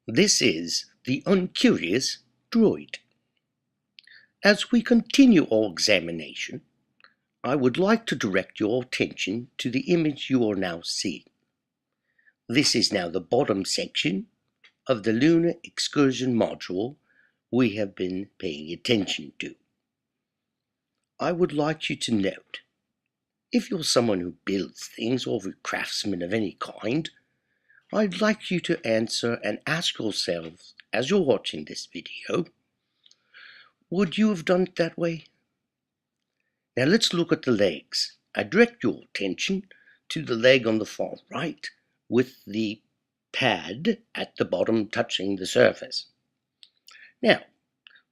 This is the UnCurious Droid. As we continue our examination, I would like to direct your attention to the image you are now seeing. This is now the bottom section of the Lunar Excursion module we have been paying attention to. I would like you to note, if you're someone who builds things or a craftsman of any kind, I'd like you to answer and ask yourselves, as you're watching this video, would you have done it that way? Now let's look at the legs. I direct your attention to the leg on the far right with the pad at the bottom touching the surface. Now,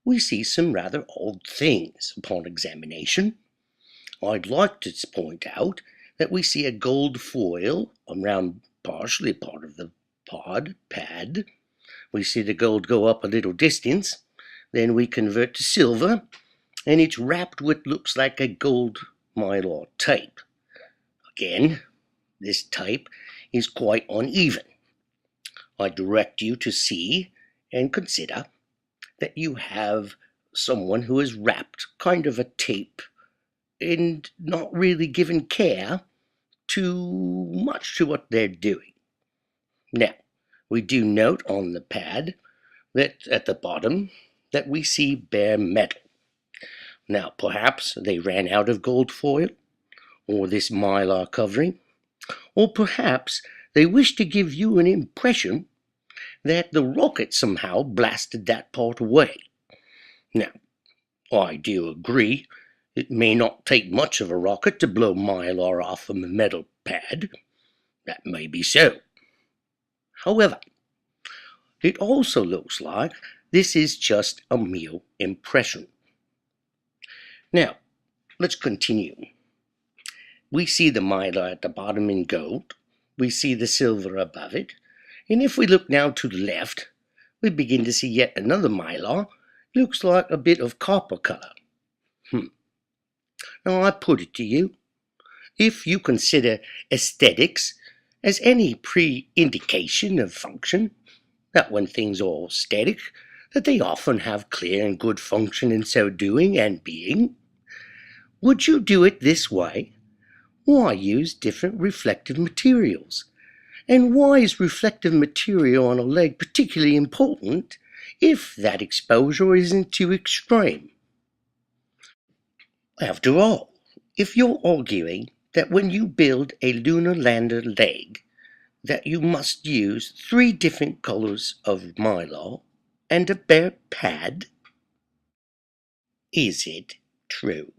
we see some rather odd things upon examination. I'd like to point out that we see a gold foil around partially part of the pad. We see the gold go up a little distance, then we convert to silver, and it's wrapped with looks like a gold mylar tape. Again, this tape is quite uneven. I direct you to see and consider that you have someone who has wrapped kind of a tape and not really given care too much to what they're doing. Now, we do note on the pad that at the bottom that we see bare metal. Now, perhaps they ran out of gold foil, or this mylar covering, or perhaps they wish to give you an impression that the rocket somehow blasted that part away. Now, I do agree it may not take much of a rocket to blow mylar off of a metal pad. That may be so. However, it also looks like this is just a mere impression. Now, let's continue. We see the mylar at the bottom in gold. We see the silver above it. And if we look now to the left, we begin to see yet another mylar. Looks like a bit of copper color. Now, I put it to you, if you consider aesthetics as any pre-indication of function, that when things are static, that they often have clear and good function in so doing and being, would you do it this way? Why use different reflective materials? And why is reflective material on a leg particularly important if that exposure isn't too extreme? After all, if you're arguing that when you build a lunar lander leg, that you must use 3 different colors of mylar and a bare pad, is it true?